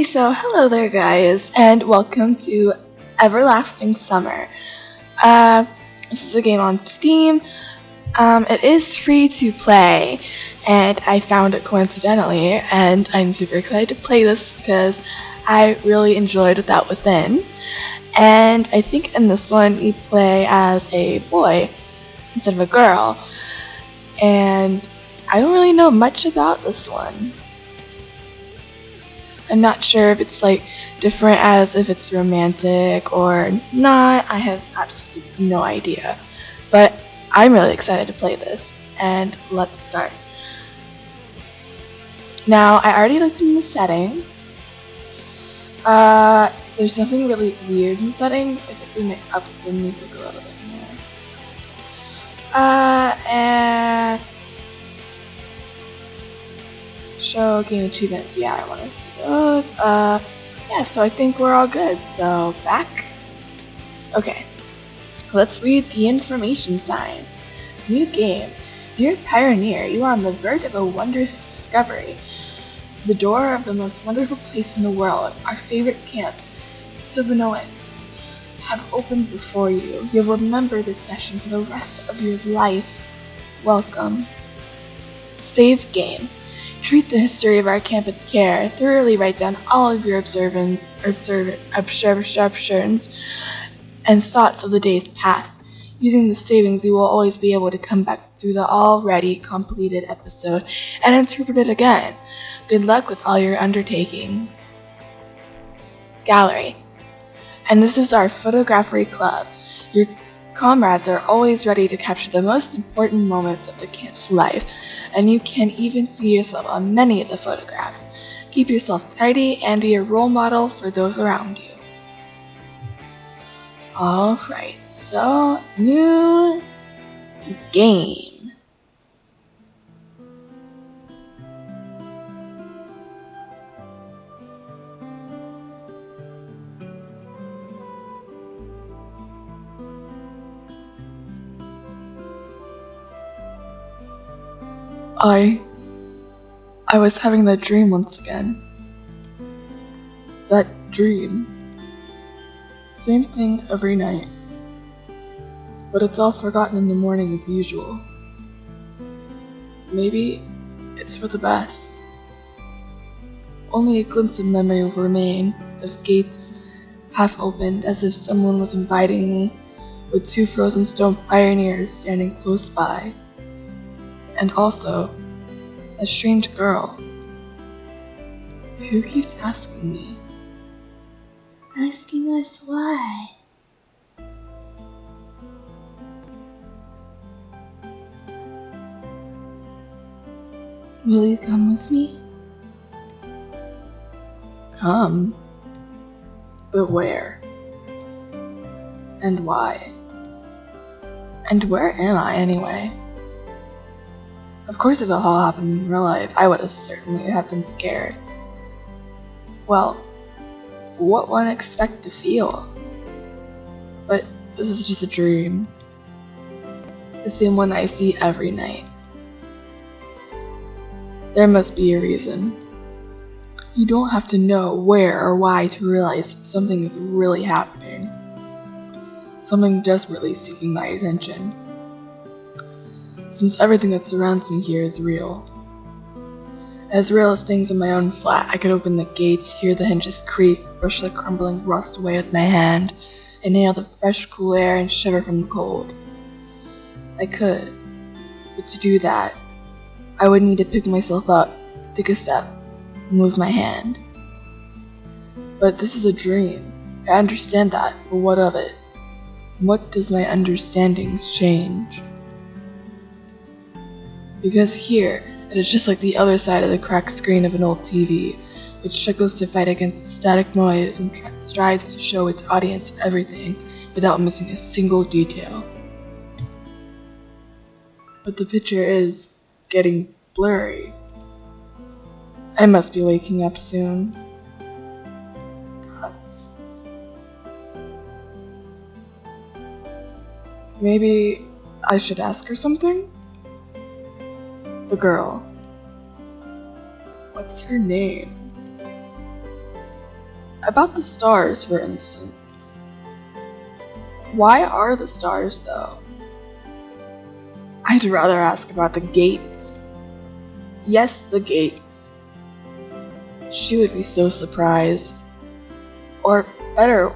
Okay, so hello there, guys, and welcome to Everlasting Summer. This is a game on Steam. It is free to play, and I found it coincidentally, and I'm super excited to play this because I really enjoyed Without Within. And I think in this one you play as a boy instead of a girl, and I don't really know much about this one. I'm not sure if it's different as if it's romantic or not. I have absolutely no idea. But I'm really excited to play this, and let's start. Now, I already looked in the settings. There's nothing really weird in the settings. I think we may up the music a little bit more. And show game achievements. Yeah, I want to see those. Yeah, so I think we're all good. So back. Okay, let's read the information sign. New game. Dear Pioneer, you are on the verge of a wondrous discovery. The door of the most wonderful place in the world, our favorite camp, Sovyonok, have opened before you. You'll remember this session for the rest of your life. Welcome. Save game. Treat the history of our camp with care. Thoroughly write down all of your observations and thoughts of the days past. Using the savings, you will always be able to come back through the already completed episode and interpret it again. Good luck with all your undertakings. Gallery. And this is our photography club. Your comrades are always ready to capture the most important moments of the camp's life, and you can even see yourself on many of the photographs. Keep yourself tidy and be a role model for those around you. Alright, so new game. I was having that dream once again. That dream. Same thing every night. But it's all forgotten in the morning as usual. Maybe it's for the best. Only a glimpse of memory will remain, of gates half opened as if someone was inviting me, with two frozen stone pioneers standing close by. And also, a strange girl. Who keeps asking me? Asking us why? Will you come with me? Come? But where? And why? And where am I anyway? Of course, if it all happened in real life, I would have certainly have been scared. Well, what one expect to feel? But this is just a dream. The same one I see every night. There must be a reason. You don't have to know where or why to realize something is really happening. Something desperately seeking my attention. Since everything that surrounds me here is real. As real as things in my own flat, I could open the gates, hear the hinges creak, brush the crumbling rust away with my hand, inhale the fresh, cool air and shiver from the cold. I could, but to do that, I would need to pick myself up, take a step, move my hand. But this is a dream. I understand that, but what of it? What does my understandings change? Because here, it is just like the other side of the cracked screen of an old TV, which struggles to fight against the static noise and strives to show its audience everything without missing a single detail. But the picture is getting blurry. I must be waking up soon. Gods. Maybe I should ask her something? The girl. What's her name? About the stars, for instance. Why are the stars, though? I'd rather ask about the gates. Yes, the gates. She would be so surprised. Or better,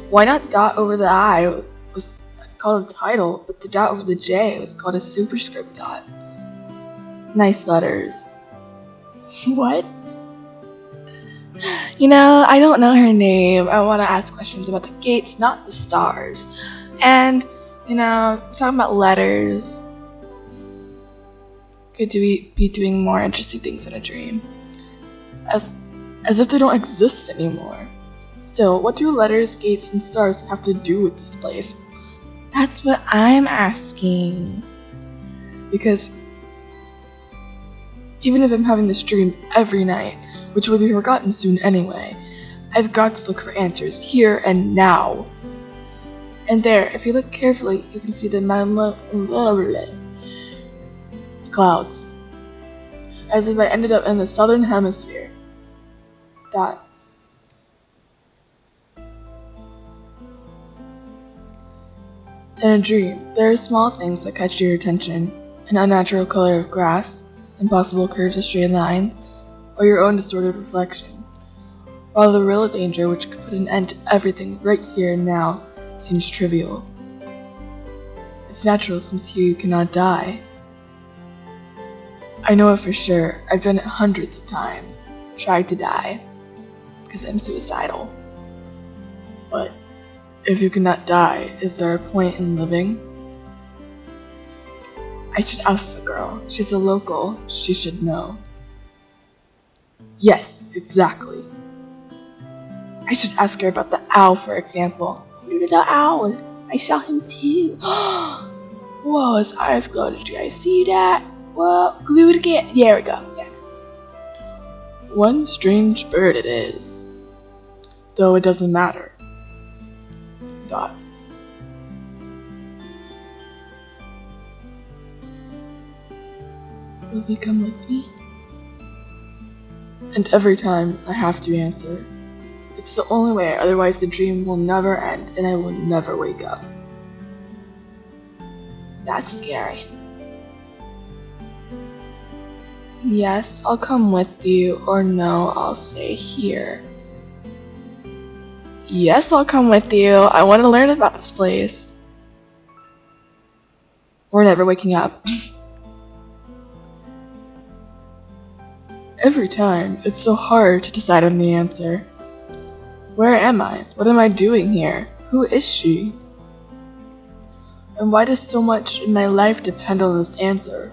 why not dot over the I was called a title, but the dot over the J was called a superscript dot. Nice letters. What? I don't know her name. I want to ask questions about the gates, not the stars. And, talking about letters. Could we be doing more interesting things in a dream? As if they don't exist anymore. Still, what do letters, gates, and stars have to do with this place? That's what I'm asking. Because even if I'm having this dream every night, which will be forgotten soon anyway, I've got to look for answers here and now. And there, if you look carefully, you can see the clouds. As if I ended up in the southern hemisphere. Dots. In a dream, there are small things that catch your attention. An unnatural color of grass, impossible curves of straight lines, or your own distorted reflection. While the real danger, which could put an end to everything right here and now, seems trivial. It's natural since here you cannot die. I know it for sure. I've done it hundreds of times. Tried to die. Because I'm suicidal. But if you cannot die, is there a point in living? I should ask the girl. She's a local. She should know. Yes, exactly. I should ask her about the owl, for example. The owl. I saw him too. Whoa, his eyes glowed. Did you guys see that? Well, glue it again. There we go. Yeah. One strange bird it is. Though it doesn't matter. Dots. Will you come with me? And every time I have to answer. It's the only way, otherwise the dream will never end and I will never wake up. That's scary. Yes, I'll come with you, or no, I'll stay here. Yes, I'll come with you. I want to learn about this place. We're never waking up. Every time, it's so hard to decide on the answer. Where am I? What am I doing here? Who is she? And why does so much in my life depend on this answer?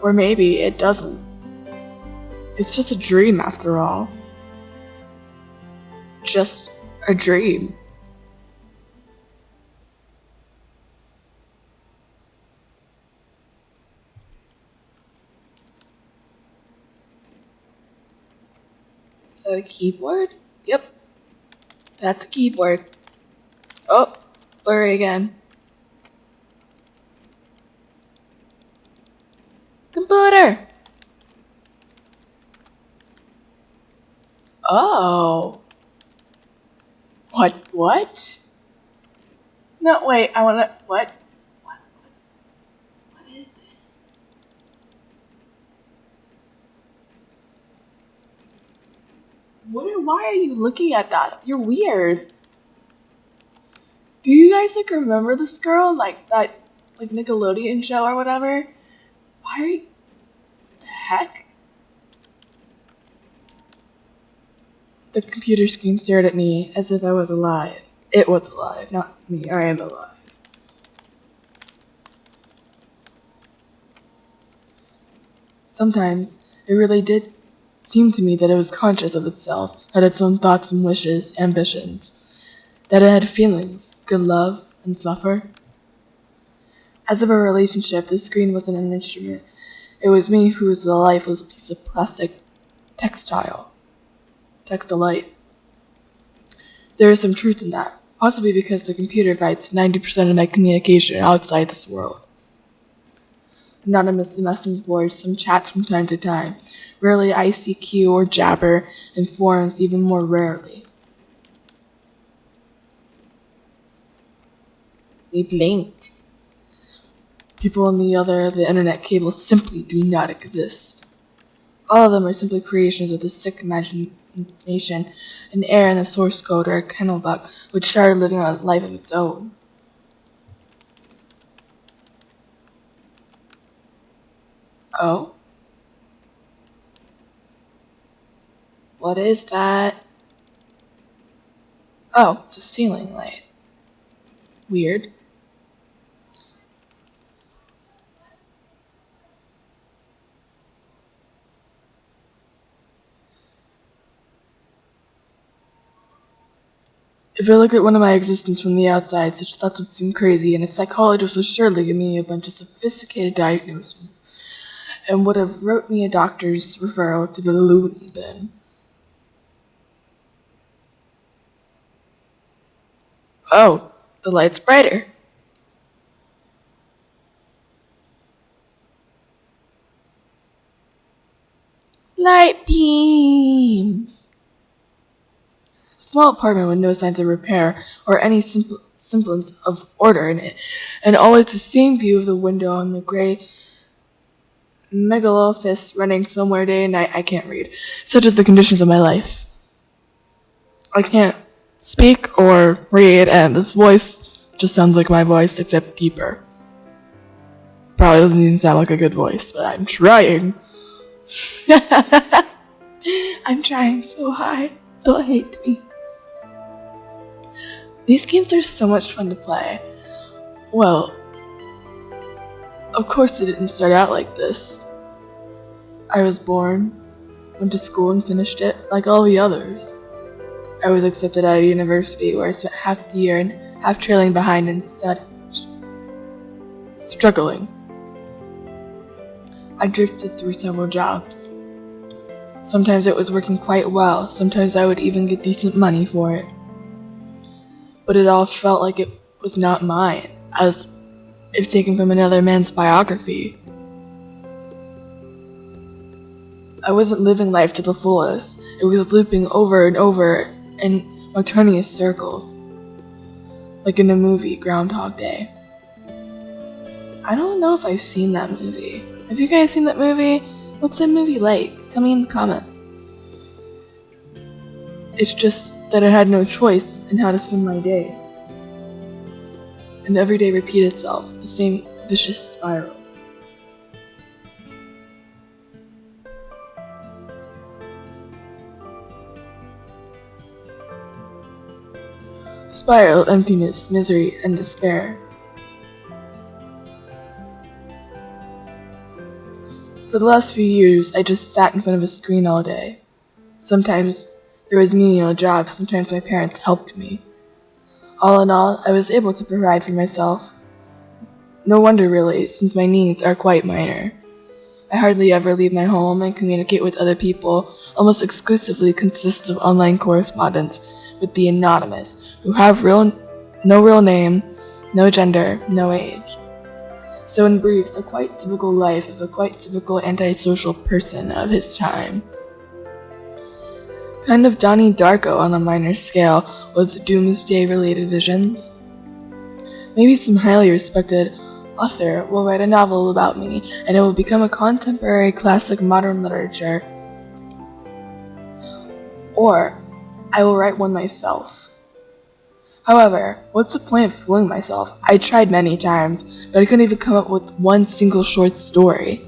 Or maybe it doesn't. It's just a dream after all. Just a dream. Is that a keyboard? Yep. That's a keyboard. Oh, blurry again. Computer! Oh. What? No, wait, I wanna, what? What is this? Why are you looking at that? You're weird. Do you guys, remember this girl? That, Nickelodeon show or whatever? Why are you, what the heck? The computer screen stared at me as if I was alive. It was alive, not me. I am alive. Sometimes, it really did seem to me that it was conscious of itself, had its own thoughts and wishes, ambitions, that it had feelings, could love and suffer. As of a relationship, the screen wasn't an instrument. It was me who was the lifeless piece of plastic textilite. There is some truth in that, possibly because the computer provides 90% of my communication outside this world. anonymous message boards, some chats from time to time. Rarely ICQ or Jabber, and forums even more rarely. We blinked. People on the internet cable simply do not exist. All of them are simply creations of the sick imagination, an error in the source code or a kennel bug which started living a life of its own. Oh? What is that? Oh, it's a ceiling light. Weird. If I look at one of my existence from the outside, such thoughts would seem crazy, and a psychologist would surely give me a bunch of sophisticated diagnoses, and would have wrote me a doctor's referral to the loony bin. Oh, the light's brighter. Light beams! A small apartment with no signs of repair or any semblance of order in it, and always the same view of the window and the gray megalophis running somewhere day and night I can't read. Such as the conditions of my life. I can't speak or read, and this voice just sounds like my voice, except deeper. Probably doesn't even sound like a good voice, but I'm trying. I'm trying so hard. Don't hate me. These games are so much fun to play. Well, of course it didn't start out like this. I was born, went to school and finished it like all the others. I was accepted at a university where I spent half the year and half trailing behind and struggling. I drifted through several jobs. Sometimes it was working quite well, sometimes I would even get decent money for it. But it all felt like it was not mine, as if taken from another man's biography. I wasn't living life to the fullest. It was looping over and over in monotonous circles, like in a movie, Groundhog Day. I don't know if I've seen that movie. Have you guys seen that movie? What's that movie like? Tell me in the comments. It's just that I had no choice in how to spend my day. And every day repeated itself, the same vicious spiral. A spiral of emptiness, misery, and despair. For the last few years, I just sat in front of a screen all day. Sometimes there was menial jobs, sometimes my parents helped me. All in all, I was able to provide for myself. No wonder really, since my needs are quite minor. I hardly ever leave my home and communicate with other people, almost exclusively consist of online correspondence with the anonymous, who have no real name, no gender, no age. So in brief, a quite typical life of a quite typical antisocial person of his time. Kind of Donnie Darko on a minor scale with doomsday-related visions. Maybe some highly respected author will write a novel about me, and it will become a contemporary classic modern literature. Or I will write one myself. However, what's the point of fooling myself? I tried many times, but I couldn't even come up with one single short story.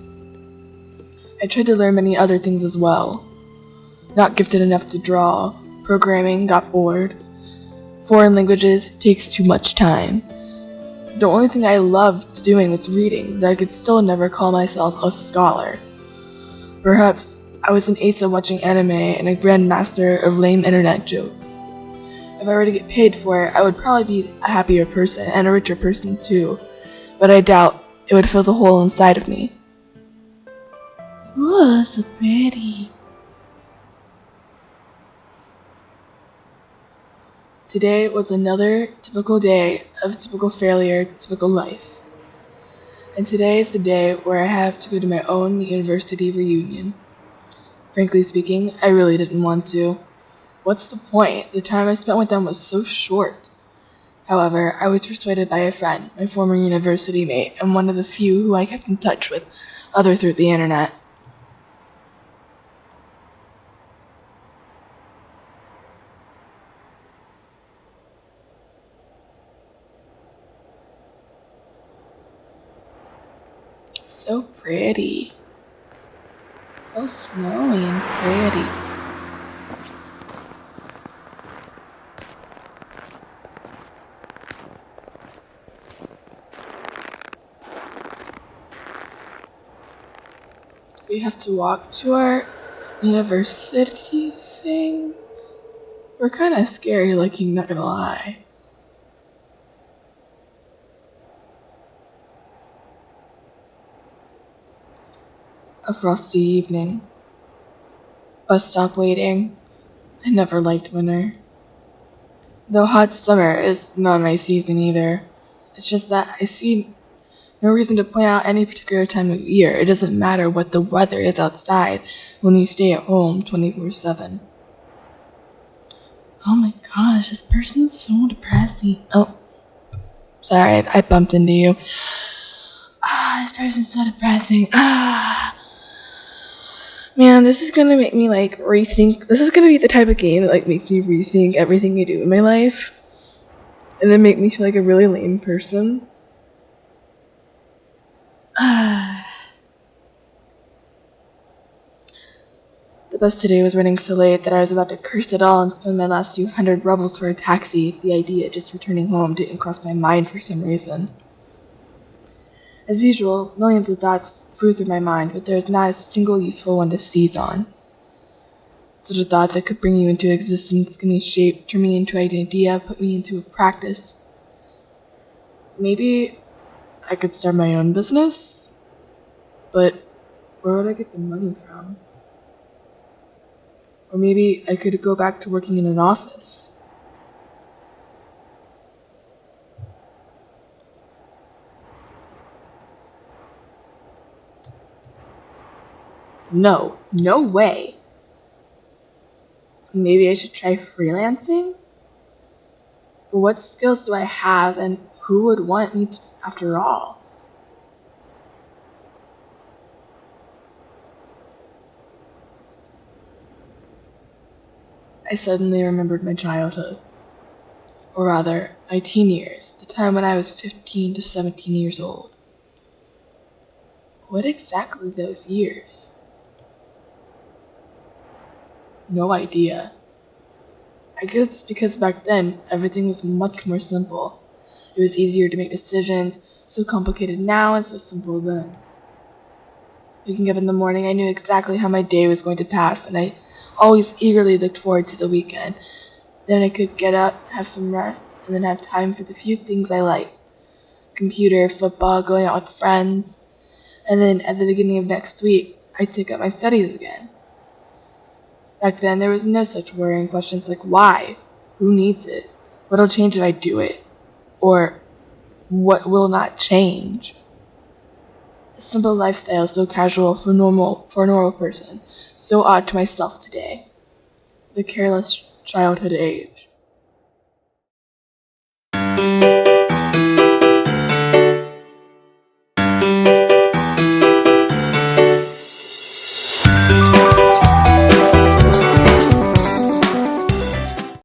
I tried to learn many other things as well. Not gifted enough to draw, programming, got bored. Foreign languages takes too much time. The only thing I loved doing was reading, but I could still never call myself a scholar. Perhaps I was an ace at watching anime and a grandmaster of lame internet jokes. If I were to get paid for it, I would probably be a happier person and a richer person too, but I doubt it would fill the hole inside of me. Ooh, so pretty. Today was another typical day of typical failure, typical life. And today is the day where I have to go to my own university reunion. Frankly speaking, I really didn't want to. What's the point? The time I spent with them was so short. However, I was persuaded by a friend, my former university mate, and one of the few who I kept in touch with, other through the internet. So pretty. So snowy and pretty. We have to walk to our university thing. We're kind of scary looking, not gonna lie. A frosty evening. Bus stop waiting. I never liked winter. Though hot summer is not my season either. It's just that I see no reason to point out any particular time of year. It doesn't matter what the weather is outside when you stay at home 24/7. Oh my gosh, this person's so depressing. Oh, sorry, I bumped into you. This person's so depressing. Man, this is gonna make me rethink. This is gonna be the type of game that makes me rethink everything I do in my life, and then make me feel like a really lame person. The bus today was running so late that I was about to curse it all and spend my last few hundred rubles for a taxi. The idea of just returning home didn't cross my mind for some reason. As usual, millions of thoughts flew through my mind, but there was not a single useful one to seize on. Such a thought that could bring you into existence, give me shape, turn me into an idea, put me into a practice. Maybe I could start my own business? But where would I get the money from? Or maybe I could go back to working in an office. No way. Maybe I should try freelancing? But what skills do I have and who would want me after all? I suddenly remembered my childhood. Or rather, my teen years, the time when I was 15 to 17 years old. What exactly those years? No idea. I guess it's because back then, everything was much more simple. It was easier to make decisions, so complicated now and so simple then. Waking up in the morning, I knew exactly how my day was going to pass, and I always eagerly looked forward to the weekend. Then I could get up, have some rest, and then have time for the few things I liked. Computer, football, going out with friends. And then at the beginning of next week, I'd take up my studies again. Back then, there was no such worrying questions like why, who needs it, what'll change if I do it, or what will not change. A simple lifestyle so casual for a normal person, so odd to myself today. The careless childhood age.